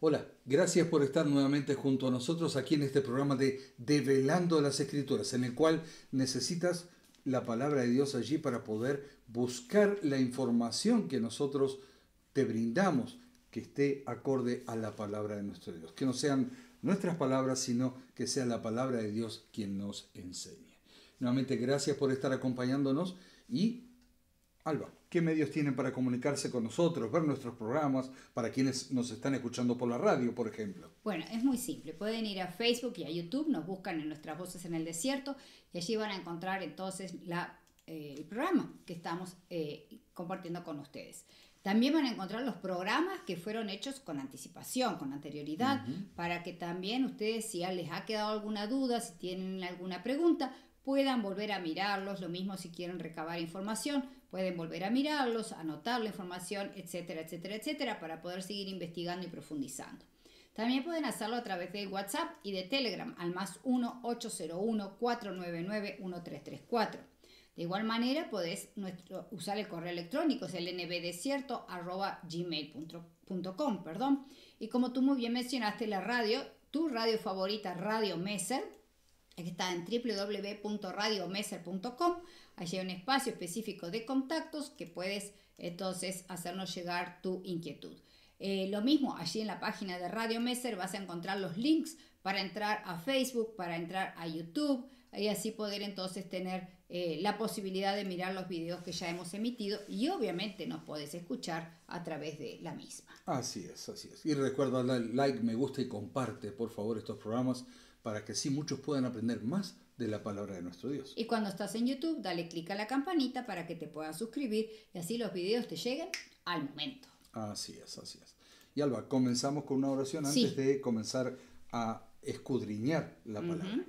Hola, gracias por estar nuevamente junto a nosotros aquí en este programa de Develando las Escrituras, en el cual necesitas la palabra de Dios allí para poder buscar la información que nosotros te brindamos, que esté acorde a la palabra de nuestro Dios. Que no sean nuestras palabras, sino que sea la palabra de Dios quien nos enseñe. Nuevamente, gracias por estar acompañándonos y Alba, ¿qué medios tienen para comunicarse con nosotros, ver nuestros programas, para quienes nos están escuchando por la radio, por ejemplo? Bueno, es muy simple. Pueden ir a Facebook y a YouTube, nos buscan en Nuestras Voces en el Desierto y allí van a encontrar entonces el programa que estamos compartiendo con ustedes. También van a encontrar los programas que fueron hechos con anticipación, con anterioridad, para que también ustedes, si les ha quedado alguna duda, si tienen alguna pregunta, puedan volver a mirarlos. Lo mismo si quieren recabar información, pueden volver a mirarlos, anotar la información, etcétera, etcétera, etcétera, para poder seguir investigando y profundizando. También pueden hacerlo a través de WhatsApp y de Telegram al más 1-801-499-1334. De igual manera, podés usar el correo electrónico, es el nbdesierto@gmail.com, Y como tú muy bien mencionaste, la radio, tu radio favorita, Radio Messer, que está en www.radiomeser.com. Allí hay un espacio específico de contactos que puedes entonces hacernos llegar tu inquietud. Lo mismo, allí en la página de Radio Messer vas a encontrar los links para entrar a Facebook, para entrar a YouTube, y así poder entonces tener la posibilidad de mirar los videos que ya hemos emitido, y obviamente nos podés escuchar a través de la misma. Así es, así es. Y recuerda darle like, me gusta y comparte, por favor, estos programas para que así muchos puedan aprender más de la palabra de nuestro Dios. Y cuando estás en YouTube, dale clic a la campanita para que te puedas suscribir y así los videos te lleguen al momento. Así es, así es. Y Alba, comenzamos con una oración antes de comenzar a escudriñar la palabra.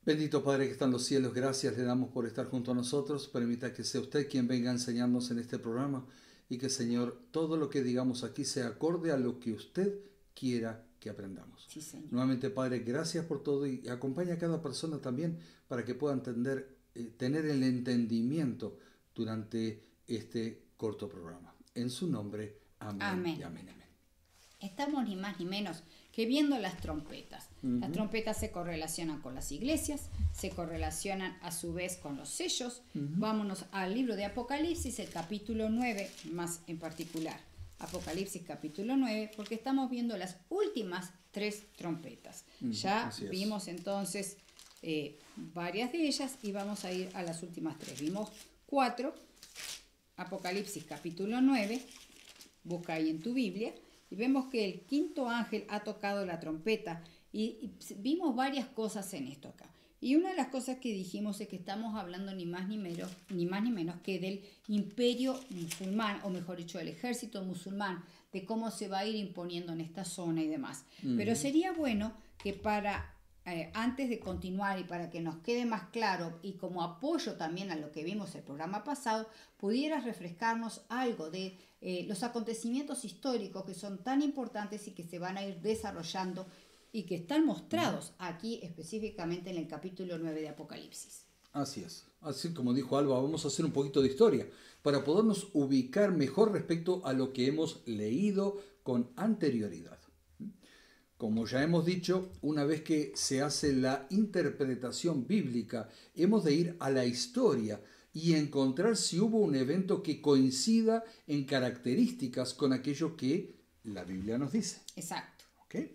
Bendito Padre que está en los cielos, gracias le damos por estar junto a nosotros. Permita que sea usted quien venga a enseñarnos en este programa y que, Señor, todo lo que digamos aquí sea acorde a lo que usted quiera que aprendamos. Sí, Señor. Nuevamente, Padre, gracias por todo y acompaña a cada persona también para que pueda entender, tener el entendimiento durante este corto programa. En su nombre, amén. Amén. Y amén, amén. Estamos ni más ni menos que viendo las trompetas. Las trompetas se correlacionan con las iglesias, se correlacionan a su vez con los sellos. Vámonos al libro de Apocalipsis, el capítulo 9 más en particular. Apocalipsis capítulo 9, porque estamos viendo las últimas 3 trompetas. Ya vimos entonces varias de ellas y vamos a ir a las últimas 3. Vimos 4, Apocalipsis capítulo 9, busca ahí en tu Biblia, y vemos que el quinto ángel ha tocado la trompeta y vimos varias cosas en esto acá. Y una de las cosas que dijimos es que estamos hablando ni más ni menos que del imperio musulmán, o mejor dicho, del ejército musulmán, de cómo se va a ir imponiendo en esta zona y demás. Pero sería bueno que antes de continuar y para que nos quede más claro y como apoyo también a lo que vimos el programa pasado, pudieras refrescarnos algo de los acontecimientos históricos que son tan importantes y que se van a ir desarrollando y que están mostrados aquí específicamente en el capítulo 9 de Apocalipsis. Así es. Así como dijo Alba, vamos a hacer un poquito de historia para podernos ubicar mejor respecto a lo que hemos leído con anterioridad. Como ya hemos dicho, una vez que se hace la interpretación bíblica, hemos de ir a la historia y encontrar si hubo un evento que coincida en características con aquello que la Biblia nos dice. Exacto. ¿Okay?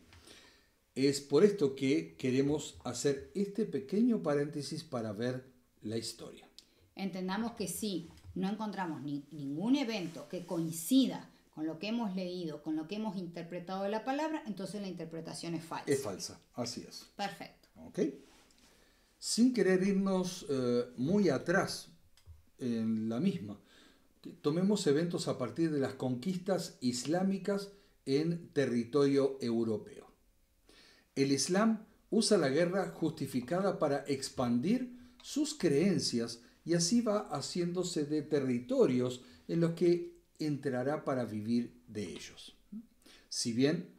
Es por esto que queremos hacer este pequeño paréntesis para ver la historia. Entendamos que si no encontramos ningún evento que coincida con lo que hemos leído, con lo que hemos interpretado de la palabra, entonces la interpretación es falsa. Es falsa, así es. Perfecto. ¿Ok? Sin querer irnos muy atrás en la misma, tomemos eventos a partir de las conquistas islámicas en territorio europeo. El Islam usa la guerra justificada para expandir sus creencias y así va haciéndose de territorios en los que entrará para vivir de ellos. Si bien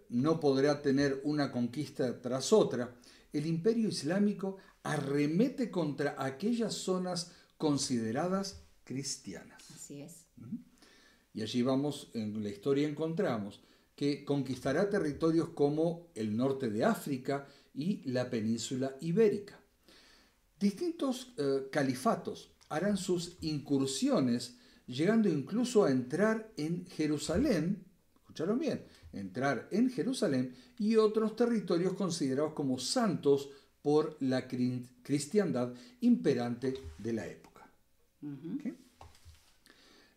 no podrá tener una conquista tras otra, el imperio islámico arremete contra aquellas zonas consideradas cristianas. Así es. Y allí vamos, en la historia encontramos que conquistará territorios como el norte de África y la península ibérica. Distintos califatos harán sus incursiones, llegando incluso a entrar en Jerusalén, escucharon bien, entrar en Jerusalén y otros territorios considerados como santos por la cristiandad imperante de la época. ¿Okay?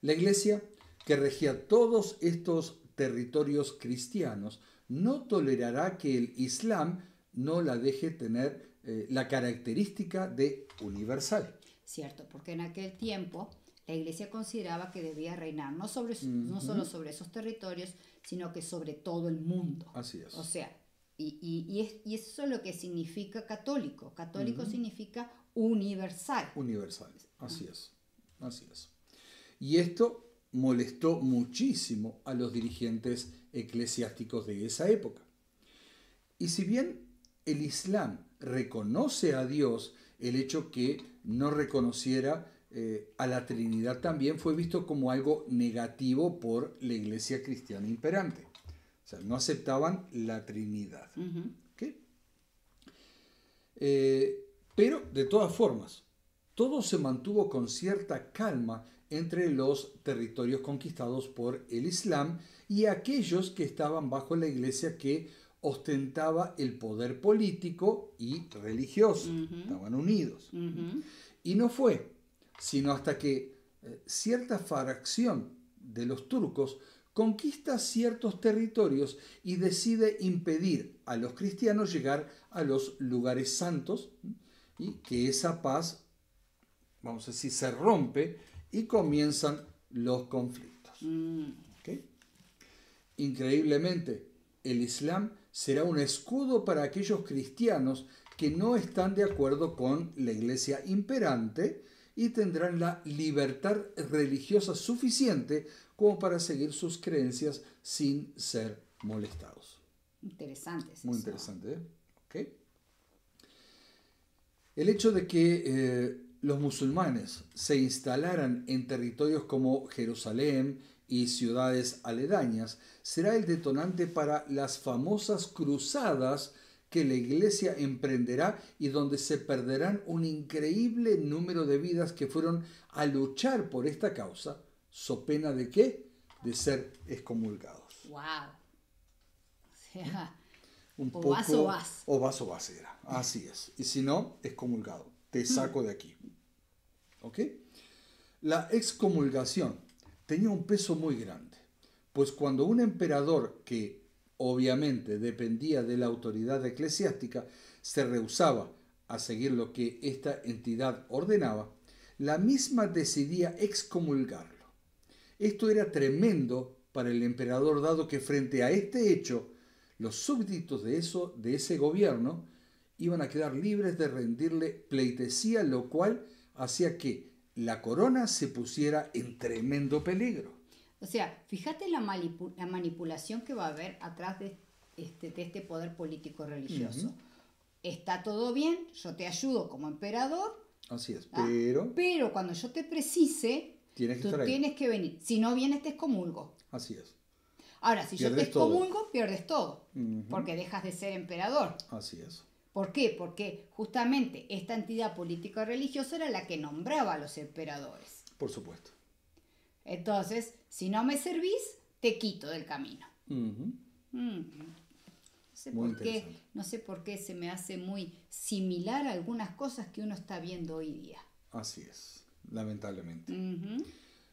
La iglesia, que regía todos estos territorios cristianos, no tolerará que el Islam no la deje tener la característica de universal. Cierto, porque en aquel tiempo la iglesia consideraba que debía reinar no solo sobre esos territorios, sino que sobre todo el mundo. Así es. O sea, y eso es lo que significa católico. Católico significa universal. Universal, así es. Así es. Y esto molestó muchísimo a los dirigentes eclesiásticos de esa época. Y si bien el Islam reconoce a Dios, el hecho que no reconociera a la Trinidad también fue visto como algo negativo por la iglesia cristiana imperante. O sea, no aceptaban la Trinidad. ¿Okay? Pero, de todas formas, todo se mantuvo con cierta calma entre los territorios conquistados por el Islam y aquellos que estaban bajo la iglesia que ostentaba el poder político y religioso. Estaban unidos. Y no fue sino hasta que cierta fracción de los turcos conquista ciertos territorios y decide impedir a los cristianos llegar a los lugares santos, y que esa paz, vamos a decir, se rompe y comienzan los conflictos. ¿Okay? Increíblemente, el Islam será un escudo para aquellos cristianos que no están de acuerdo con la iglesia imperante y tendrán la libertad religiosa suficiente como para seguir sus creencias sin ser molestados. Interesante. Muy interesante, ¿eh? ¿Okay? El hecho de que los musulmanes se instalaran en territorios como Jerusalén y ciudades aledañas será el detonante para las famosas cruzadas que la iglesia emprenderá y donde se perderán un increíble número de vidas que fueron a luchar por esta causa, so pena de ¿qué? De ser excomulgados. ¡Wow! O sea, un o poco, vas o vas. O vas o vas era, así es. Y si no, excomulgado. Te saco de aquí. ¿Ok? La excomulgación tenía un peso muy grande, pues cuando un emperador que obviamente dependía de la autoridad eclesiástica se rehusaba a seguir lo que esta entidad ordenaba, la misma decidía excomulgarlo. Esto era tremendo para el emperador, dado que frente a este hecho, los súbditos de ese gobierno iban a quedar libres de rendirle pleitesía, lo cual hacía que la corona se pusiera en tremendo peligro. O sea, fíjate la manipulación que va a haber atrás de este poder político religioso. Está todo bien, yo te ayudo como emperador. Así es, pero cuando yo te precise, tú tienes que venir. Si no vienes, te excomulgo. Así es. Ahora, si yo te excomulgo, pierdes todo, porque dejas de ser emperador. Así es. ¿Por qué? Porque justamente esta entidad política religiosa era la que nombraba a los emperadores. Por supuesto. Entonces, si no me servís, te quito del camino. No sé por qué se me hace muy similar a algunas cosas que uno está viendo hoy día. Así es, lamentablemente.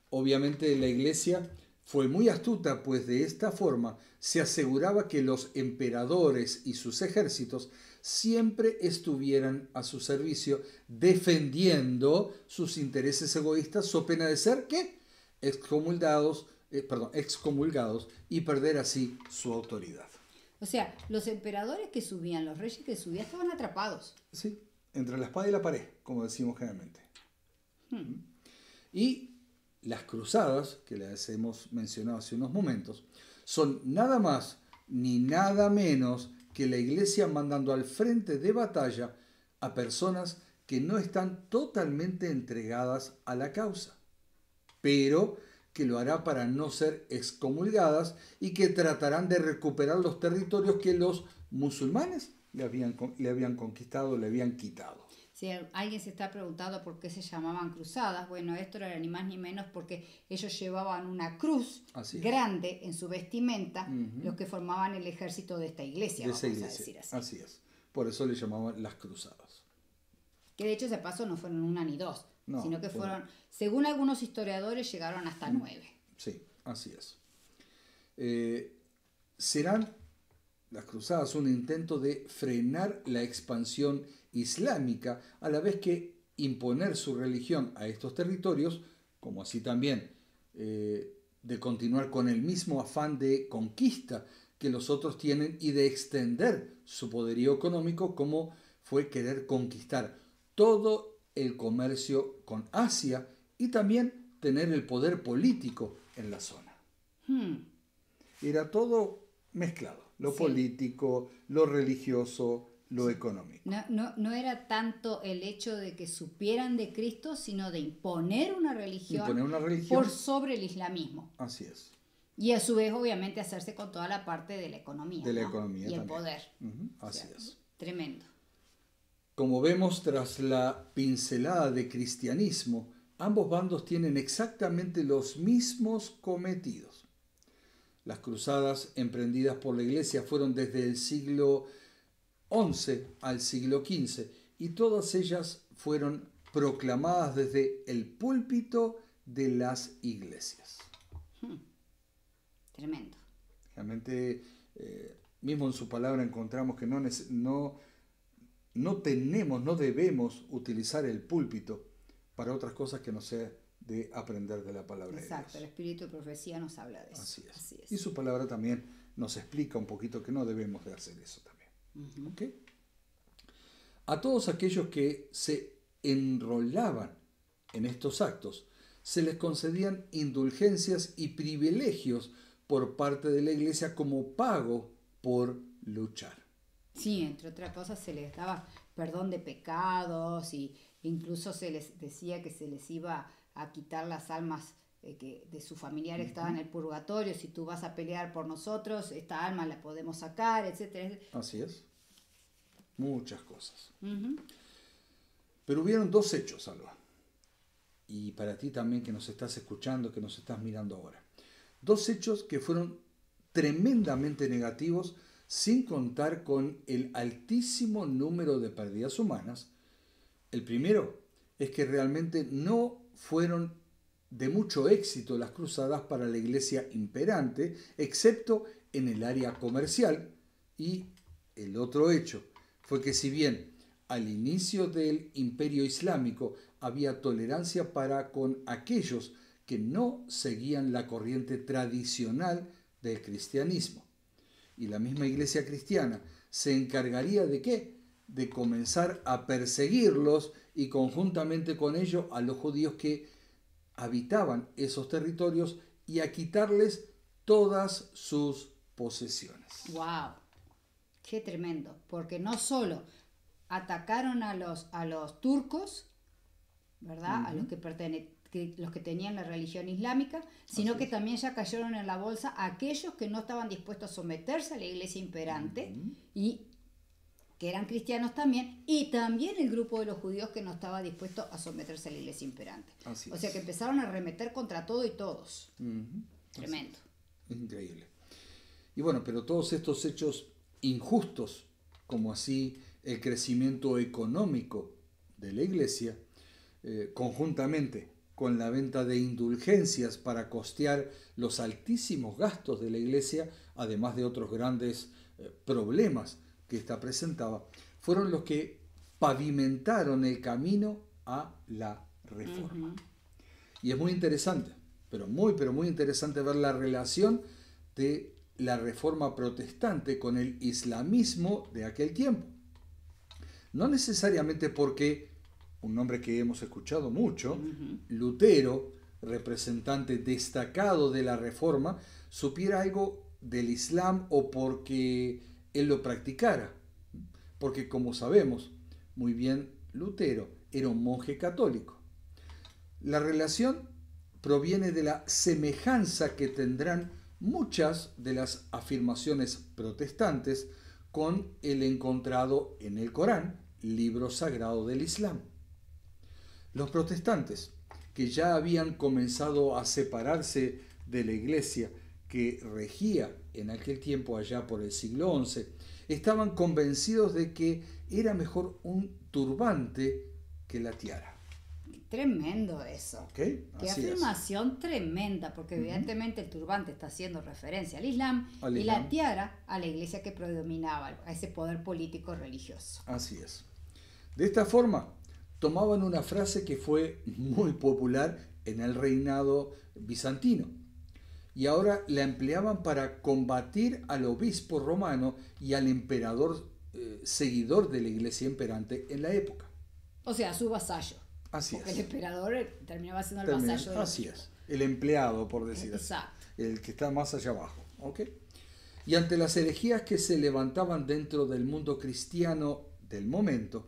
Obviamente la iglesia fue muy astuta, pues de esta forma se aseguraba que los emperadores y sus ejércitos siempre estuvieran a su servicio, defendiendo sus intereses egoístas, so pena de ser ¿qué? Excomulgados y perder así su autoridad. O sea, los emperadores que subían, los reyes que subían, estaban atrapados. Sí, entre la espada y la pared, como decimos generalmente. Y las cruzadas, que las hemos mencionado hace unos momentos, son nada más ni nada menos que la iglesia mandando al frente de batalla a personas que no están totalmente entregadas a la causa, pero que lo hará para no ser excomulgadas y que tratarán de recuperar los territorios que los musulmanes le habían conquistado, le habían quitado. Si alguien se está preguntando por qué se llamaban cruzadas, bueno, esto era ni más ni menos porque ellos llevaban una cruz grande en su vestimenta, los que formaban el ejército de esta iglesia, vamos a decir así. Así es. Por eso le llamaban las cruzadas. Que de hecho ese paso no fueron una ni dos, sino que fueron, según algunos historiadores, llegaron hasta 9. Sí, así es. Serán las cruzadas un intento de frenar la expansión islámica, a la vez que imponer su religión a estos territorios, como así también de continuar con el mismo afán de conquista que los otros tienen y de extender su poderío económico, como fue querer conquistar todo el comercio con Asia y también tener el poder político en la zona. Era todo mezclado, lo político, lo religioso, lo económico. No era tanto el hecho de que supieran de Cristo, sino de imponer una religión por sobre el islamismo. Así es. Y a su vez, obviamente, hacerse con toda la parte de la economía. De la economía y también. El poder. Así es. Tremendo. Como vemos, tras la pincelada de cristianismo, ambos bandos tienen exactamente los mismos cometidos. Las cruzadas emprendidas por la Iglesia fueron desde el siglo XI al siglo XV y todas ellas fueron proclamadas desde el púlpito de las iglesias. Tremendo. Realmente, mismo en su palabra encontramos que no debemos utilizar el púlpito para otras cosas que no sea de aprender de la palabra de Dios. Exacto, el espíritu de profecía nos habla de eso. Así es. Y su palabra también nos explica un poquito que no debemos de hacer eso también. ¿Okay? A todos aquellos que se enrolaban en estos actos, se les concedían indulgencias y privilegios por parte de la Iglesia como pago por luchar. Sí, entre otras cosas se les daba perdón de pecados y incluso se les decía que se les iba a quitar las almas de su familiar que estaba en el purgatorio. Si tú vas a pelear por nosotros, esta alma la podemos sacar, etc. Así es. Muchas cosas. Pero hubieron dos hechos, Alba. Y para ti también que nos estás escuchando, que nos estás mirando ahora. Dos hechos que fueron tremendamente negativos, sin contar con el altísimo número de pérdidas humanas. El primero es que realmente no fueron de mucho éxito las cruzadas para la iglesia imperante, excepto en el área comercial. Y el otro hecho fue que si bien al inicio del imperio islámico había tolerancia para con aquellos que no seguían la corriente tradicional del cristianismo, y la misma iglesia cristiana se encargaría de ¿qué? De comenzar a perseguirlos y conjuntamente con ello a los judíos que habitaban esos territorios y a quitarles todas sus posesiones. ¡Wow! ¡Qué tremendo! Porque no solo atacaron a los turcos, ¿verdad? A los que tenían la religión islámica, sino que también ya cayeron en la bolsa a aquellos que no estaban dispuestos a someterse a la iglesia imperante y que eran cristianos también, y también el grupo de los judíos que no estaba dispuesto a someterse a la iglesia imperante. O sea que empezaron a arremeter contra todo y todos. Tremendo. Increíble. Y bueno, pero todos estos hechos injustos, como así el crecimiento económico de la iglesia, conjuntamente con la venta de indulgencias para costear los altísimos gastos de la iglesia, además de otros grandes problemas que ésta presentaba, fueron los que pavimentaron el camino a la reforma. Y es muy interesante, pero muy interesante ver la relación de la reforma protestante con el islamismo de aquel tiempo. No necesariamente porque un nombre que hemos escuchado mucho, Lutero, representante destacado de la Reforma, supiera algo del Islam o porque él lo practicara. Porque como sabemos muy bien, Lutero era un monje católico. La relación proviene de la semejanza que tendrán muchas de las afirmaciones protestantes con el encontrado en el Corán, libro sagrado del Islam. Los protestantes, que ya habían comenzado a separarse de la iglesia que regía en aquel tiempo allá por el siglo XI, estaban convencidos de que era mejor un turbante que la tiara. Tremendo eso. ¿Okay? Qué Así afirmación tremenda, porque evidentemente el turbante está haciendo referencia al Islam Al y Islam. la tiara a la iglesia que predominaba, a ese poder político religioso. Así es. De esta forma, tomaban una frase que fue muy popular en el reinado bizantino y ahora la empleaban para combatir al obispo romano y al emperador seguidor de la iglesia imperante en la época. O sea, su vasallo. Así Porque es. el emperador terminaba siendo el vasallo del Así obispo. es. El empleado, por decir así. Exacto. El que está más allá abajo. ¿Ok? Y ante las herejías que se levantaban dentro del mundo cristiano del momento,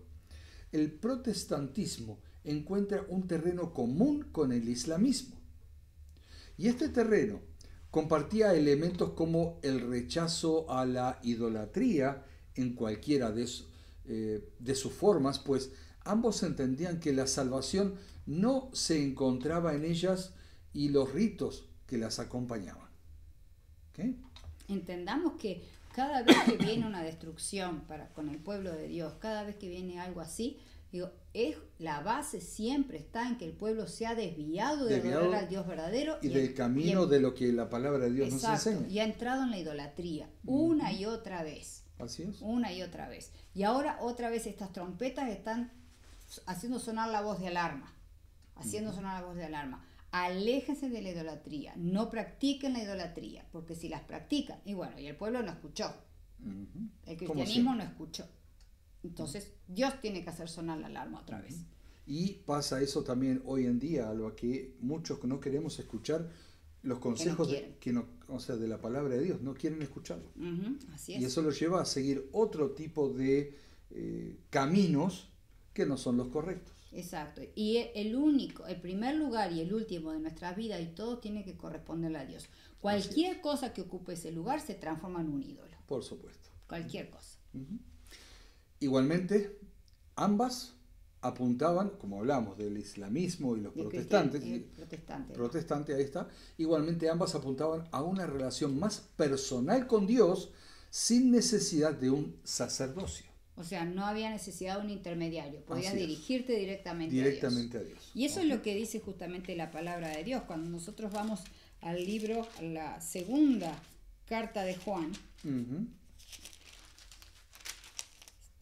el protestantismo encuentra un terreno común con el islamismo. Y este terreno compartía elementos como el rechazo a la idolatría en cualquiera de sus formas, pues ambos entendían que la salvación no se encontraba en ellas y los ritos que las acompañaban. ¿Okay? Entendamos que cada vez que viene una destrucción con el pueblo de Dios, cada vez que viene algo así, digo, la base siempre está en que el pueblo se ha desviado de adorar al Dios verdadero y del camino de lo que la palabra de Dios exacto, nos enseña. Y ha entrado en la idolatría una y otra vez. Así es. Una y otra vez. Y ahora otra vez estas trompetas están haciendo sonar la voz de alarma. Haciendo sonar la voz de alarma. Aléjense de la idolatría. No practiquen la idolatría. Porque si las practican, y bueno, y el pueblo no escuchó. El cristianismo no escuchó. Entonces, Dios tiene que hacer sonar la alarma otra vez. Y pasa eso también hoy en día, a lo que muchos no queremos escuchar los consejos de la palabra de Dios, no quieren escucharlo. Así es. Y eso los lleva a seguir otro tipo de caminos que no son los correctos. Exacto. Y el primer lugar y el último de nuestra vida y todo tiene que corresponderle a Dios. Cualquier cosa que ocupe ese lugar se transforma en un ídolo. Por supuesto. Cualquier cosa. Igualmente, ambas apuntaban, como hablamos del islamismo y los protestantes, protestante, ahí está, igualmente ambas apuntaban a una relación más personal con Dios sin necesidad de un sacerdocio. O sea, no había necesidad de un intermediario, podías dirigirte directamente a Dios. Y eso es lo que dice justamente la palabra de Dios. Cuando nosotros vamos al libro, a la segunda carta de Juan,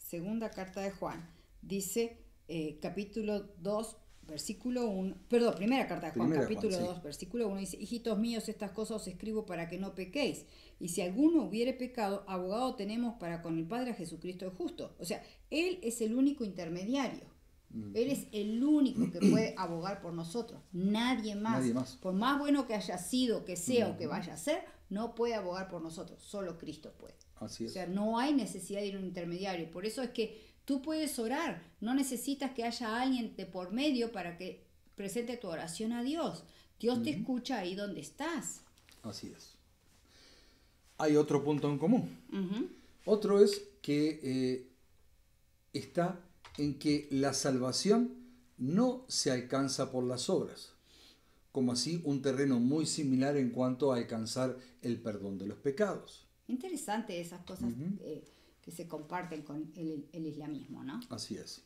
segunda carta de Juan, dice capítulo 2, versículo 1, perdón, primera carta de Juan, capítulo 2, versículo 1, dice: hijitos míos, estas cosas os escribo para que no pequéis. Y si alguno hubiere pecado, abogado tenemos para con el Padre, a Jesucristo el justo. O sea, Él es el único intermediario. Él es el único que puede abogar por nosotros. Nadie más. Por más bueno que haya sido, que sea o que vaya a ser, no puede abogar por nosotros. Solo Cristo puede. Así es. O sea, no hay necesidad de ir a un intermediario. Por eso es que tú puedes orar. No necesitas que haya alguien de por medio para que presente tu oración a Dios. Dios te escucha ahí donde estás. Así es. Hay otro punto en común. Otro es que está en que la salvación no se alcanza por las obras, como así un terreno muy similar en cuanto a alcanzar el perdón de los pecados. Interesante esas cosas que se comparten con el islamismo, ¿no? Así es.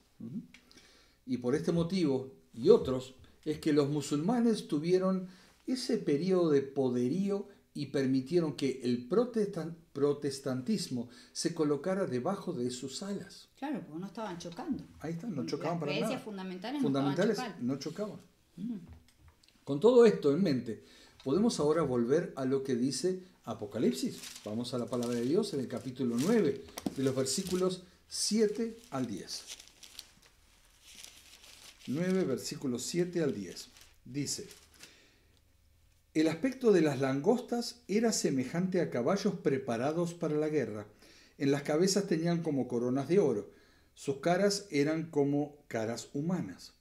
Y por este motivo y otros es que los musulmanes tuvieron ese periodo de poderío y permitieron que el protestantismo se colocara debajo de sus alas. Claro, porque no estaban chocando. Ahí está, no chocaban para nada. Las creencias fundamentales no chocaban. Con todo esto en mente, podemos ahora volver a lo que dice Apocalipsis. Vamos a la palabra de Dios en el capítulo 9, de los versículos 7 al 10. 9, versículos 7 al 10. Dice: el aspecto de las langostas era semejante a caballos preparados para la guerra. En las cabezas tenían como coronas de oro. Sus caras eran como caras humanas.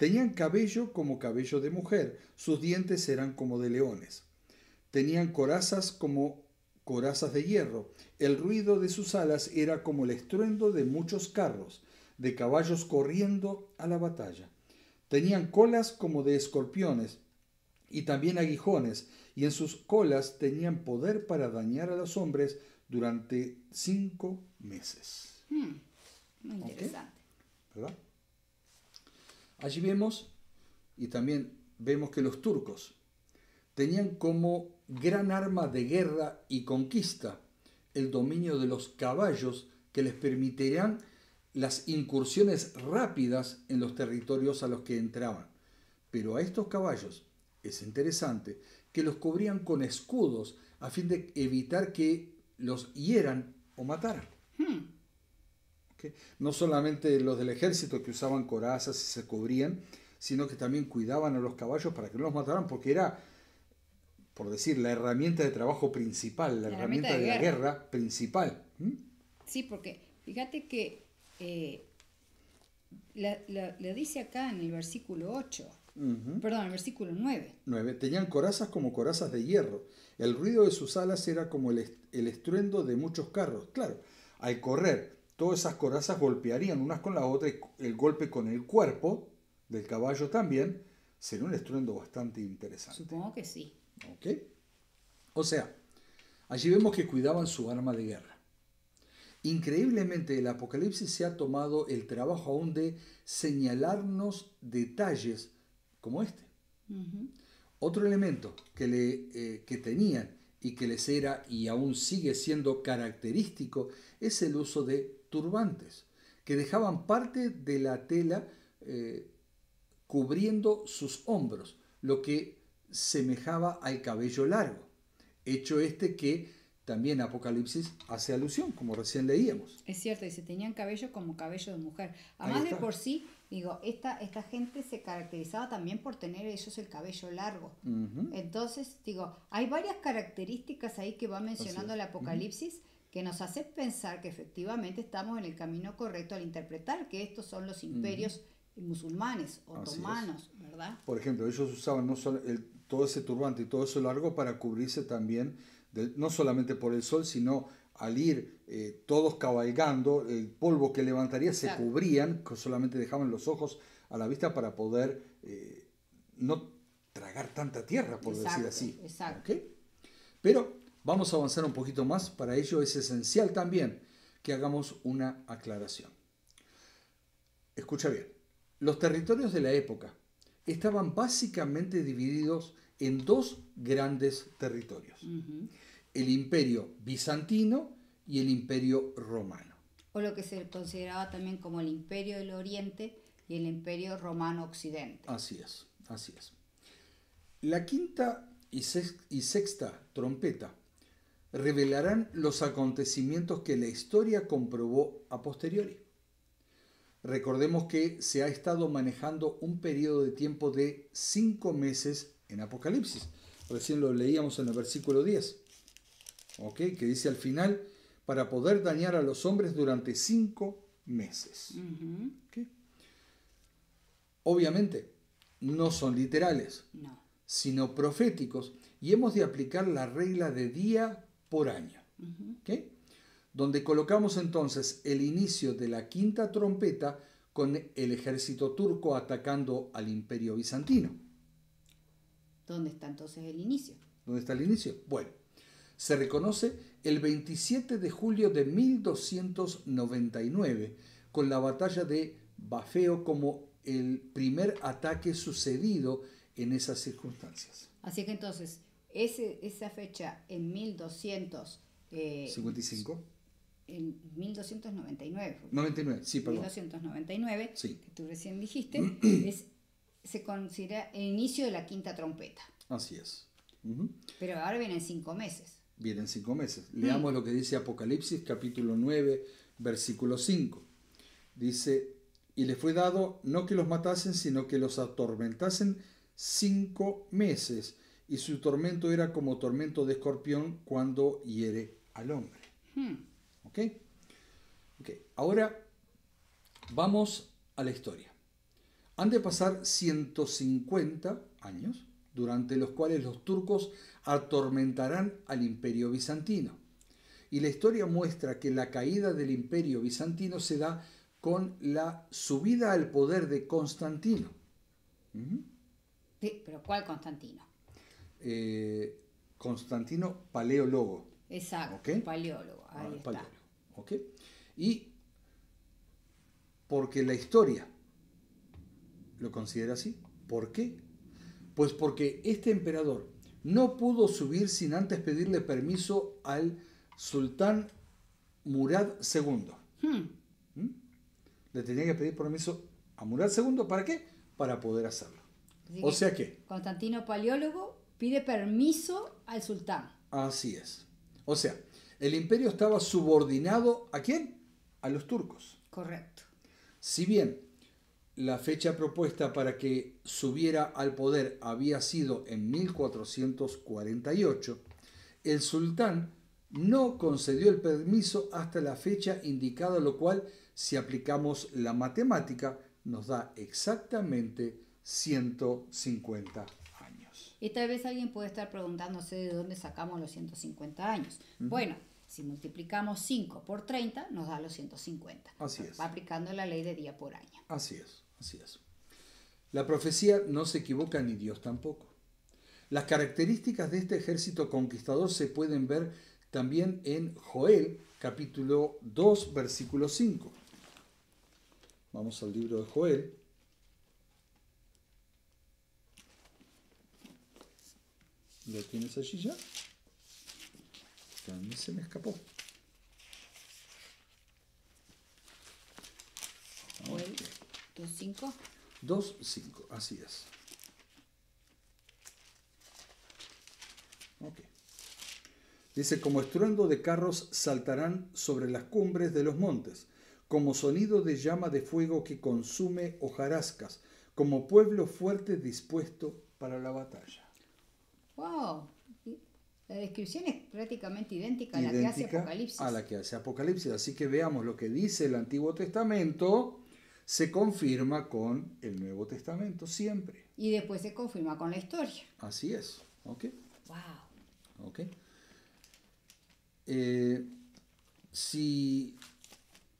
Tenían cabello como cabello de mujer, sus dientes eran como de leones. Tenían corazas como corazas de hierro. El ruido de sus alas era como el estruendo de muchos carros, de caballos corriendo a la batalla. Tenían colas como de escorpiones y también aguijones, y en sus colas tenían poder para dañar a los hombres durante 5 meses. Muy interesante. ¿Verdad? Allí vemos, y también vemos que los turcos tenían como gran arma de guerra y conquista el dominio de los caballos que les permitirán las incursiones rápidas en los territorios a los que entraban. Pero a estos caballos, es interesante, que los cubrían con escudos a fin de evitar que los hieran o mataran. ¿Okay? No solamente los del ejército que usaban corazas y se cubrían, sino que también cuidaban a los caballos para que no los mataran, porque era, por decir, la herramienta de trabajo principal, la herramienta de la guerra principal. Sí, porque fíjate que lo dice acá en el versículo 8, perdón, el versículo 9. 9. Tenían corazas como corazas de hierro. El ruido de sus alas era como el estruendo de muchos carros. Claro, al correr, todas esas corazas golpearían unas con la otra y el golpe con el cuerpo del caballo también sería un estruendo bastante interesante. Supongo que sí. ¿Ok? O sea, allí vemos que cuidaban su arma de guerra. Increíblemente, el Apocalipsis se ha tomado el trabajo aún de señalarnos detalles como este. Otro elemento que tenían y que les era y aún sigue siendo característico es el uso de turbantes, que dejaban parte de la tela cubriendo sus hombros, lo que semejaba al cabello largo, hecho este que también Apocalipsis hace alusión, como recién leíamos. Es cierto, dice, tenían cabello como cabello de mujer. Además de por sí, digo, esta gente se caracterizaba también por tener ellos el cabello largo. Entonces, digo, hay varias características ahí que va mencionando el Apocalipsis que nos hace pensar que efectivamente estamos en el camino correcto al interpretar que estos son los imperios musulmanes, otomanos, ¿verdad? Por ejemplo, ellos usaban no solo todo ese turbante y todo eso largo para cubrirse también, no solamente por el sol, sino al ir todos cabalgando, el polvo que levantaría se cubrían, solamente dejaban los ojos a la vista para poder no tragar tanta tierra, por decir así. Exacto. ¿Okay? Pero vamos a avanzar un poquito más. Para ello es esencial también que hagamos una aclaración. Escucha bien. Los territorios de la época estaban básicamente divididos en dos grandes territorios. El imperio bizantino y el imperio romano. O lo que se consideraba también como el imperio del oriente y el imperio romano occidente. Así es, así es. La quinta y sexta trompeta revelarán los acontecimientos que la historia comprobó a posteriori. Recordemos que se ha estado manejando un periodo de tiempo de 5 meses en Apocalipsis. Recién lo leíamos en el versículo 10. ¿Ok? Que dice al final, para poder dañar a los hombres durante 5 meses. ¿Okay? Obviamente, no son literales, sino proféticos, y hemos de aplicar la regla de día por año. ¿Okay? Donde colocamos entonces el inicio de la quinta trompeta con el ejército turco atacando al imperio bizantino. ¿Dónde está entonces el inicio? ¿Dónde está el inicio? Bueno, se reconoce el 27 de julio de 1299 con la batalla de Bafeo como el primer ataque sucedido en esas circunstancias. Así que entonces, esa fecha en 55. En 1299. 99, sí, perdón. 1299, sí. Que tú recién dijiste, se considera el inicio de la quinta trompeta. Así es. Pero ahora vienen 5 meses. Vienen 5 meses. Leamos lo que dice Apocalipsis, capítulo 9, versículo 5. Dice, y les fue dado no que los matasen, sino que los atormentasen 5 meses. Y su tormento era como tormento de escorpión cuando hiere al hombre. ¿Ok? Ahora vamos a la historia. Han de pasar 150 años, durante los cuales los turcos atormentarán al Imperio Bizantino. Y la historia muestra que la caída del Imperio Bizantino se da con la subida al poder de Constantino. Sí, pero ¿cuál Constantino? Constantino Paleólogo. Exacto, ¿Okay? Paleólogo, ahí está. Paleólogo, ¿ok? Y porque la historia lo considera así. ¿Por qué? Pues porque este emperador no pudo subir sin antes pedirle permiso al sultán Murad II. Le tenía que pedir permiso a Murad II, ¿para qué? Para poder hacerlo. Así O sea que... Constantino Paleólogo pide permiso al sultán. Así es. O sea, el imperio estaba subordinado ¿a quién? A los turcos. Correcto. Si bien la fecha propuesta para que subiera al poder había sido en 1448, el sultán no concedió el permiso hasta la fecha indicada, lo cual, si aplicamos la matemática, nos da exactamente 150 años. Y tal vez alguien puede estar preguntándose de dónde sacamos los 150 años. Bueno, si multiplicamos 5 por 30, nos da los 150. Así es. Va aplicando la ley de día por año. Así es, así es. La profecía no se equivoca ni Dios tampoco. Las características de este ejército conquistador se pueden ver también en Joel, capítulo 2, versículo 5. Vamos al libro de Joel. ¿Lo tienes allí ya? A mí se me escapó. Joel 2.5. 2.5, así es. Ok. Dice, como estruendo de carros saltarán sobre las cumbres de los montes, como sonido de llama de fuego que consume hojarascas, como pueblo fuerte dispuesto para la batalla. ¡Wow! La descripción es prácticamente idéntica a la que hace Apocalipsis. A la que hace Apocalipsis. Así que veamos lo que dice el Antiguo Testamento, se confirma con el Nuevo Testamento siempre. Y después se confirma con la historia. Así es. ¿Ok? ¡Wow! ¿Ok? Si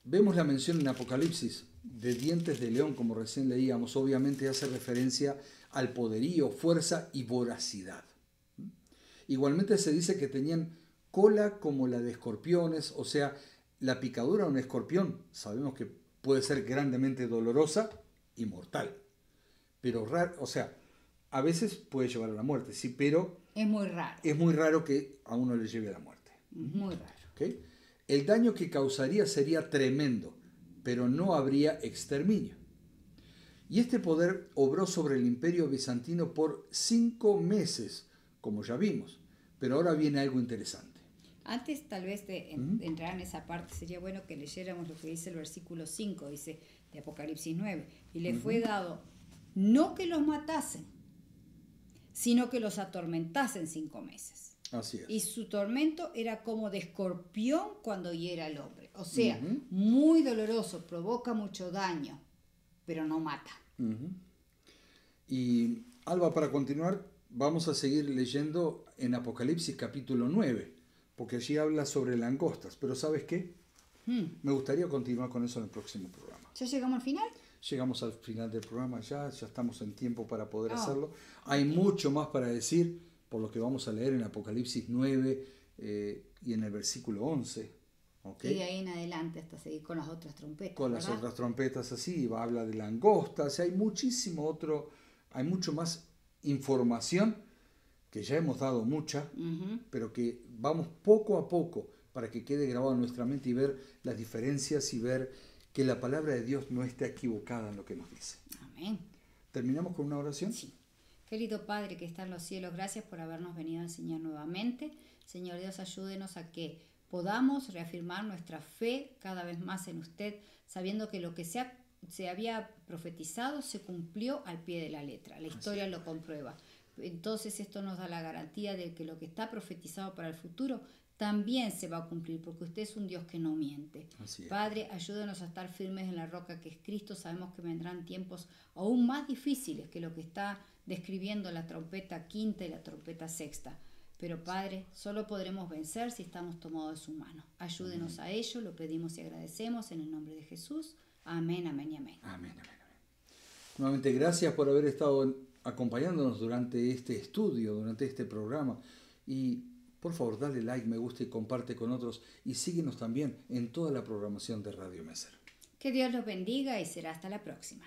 vemos la mención en Apocalipsis de dientes de león, como recién leíamos, obviamente hace referencia al poderío, fuerza y voracidad. Igualmente se dice que tenían cola como la de escorpiones, o sea, la picadura de un escorpión sabemos que puede ser grandemente dolorosa y mortal, pero o sea, a veces puede llevar a la muerte, sí, pero es muy raro. Es muy raro que a uno le lleve a la muerte. Muy raro. ¿Okay? El daño que causaría sería tremendo, pero no habría exterminio. Y este poder obró sobre el Imperio Bizantino por 5 meses, como ya vimos. Pero ahora viene algo interesante. Antes tal vez de entrar en esa parte, sería bueno que leyéramos lo que dice el versículo 5, dice de Apocalipsis 9. Y le fue dado no que los matasen, sino que los atormentasen 5 meses. Así es. Y su tormento era como de escorpión cuando hiera al hombre. O sea, muy doloroso, provoca mucho daño, pero no mata. Y Alba, para continuar, vamos a seguir leyendo en Apocalipsis capítulo 9, porque allí habla sobre langostas. Pero ¿sabes qué? Me gustaría continuar con eso en el próximo programa. ¿Ya llegamos al final? Llegamos al final del programa, ya estamos en tiempo para poder hacerlo. Hay mucho más para decir, por lo que vamos a leer en Apocalipsis 9 y en el versículo 11. ¿Okay? Y de ahí en adelante hasta seguir con las otras trompetas. Con las otras trompetas así, habla de langostas, hay hay mucho más información que ya hemos dado mucha, pero que vamos poco a poco para que quede grabado en nuestra mente y ver las diferencias y ver que la palabra de Dios no está equivocada en lo que nos dice. Amén. ¿Terminamos con una oración? Sí. Querido Padre que está en los cielos, gracias por habernos venido a enseñar nuevamente. Señor Dios, ayúdenos a que podamos reafirmar nuestra fe cada vez más en usted, sabiendo que lo que se había profetizado se cumplió al pie de la letra. La historia lo comprueba. Entonces esto nos da la garantía de que lo que está profetizado para el futuro también se va a cumplir, porque usted es un Dios que no miente. Así es. Padre, ayúdenos a estar firmes en la roca que es Cristo. Sabemos que vendrán tiempos aún más difíciles que lo que está describiendo la trompeta quinta y la trompeta sexta. Pero Padre, solo podremos vencer si estamos tomados de su mano. Ayúdenos a ello, lo pedimos y agradecemos en el nombre de Jesús. Amén, amén y amén. Amén, amén, amén. Nuevamente, gracias por haber estado acompañándonos durante este estudio, durante este programa. Y por favor, dale like, me gusta y comparte con otros. Y síguenos también en toda la programación de Radio Meser. Que Dios los bendiga y será hasta la próxima.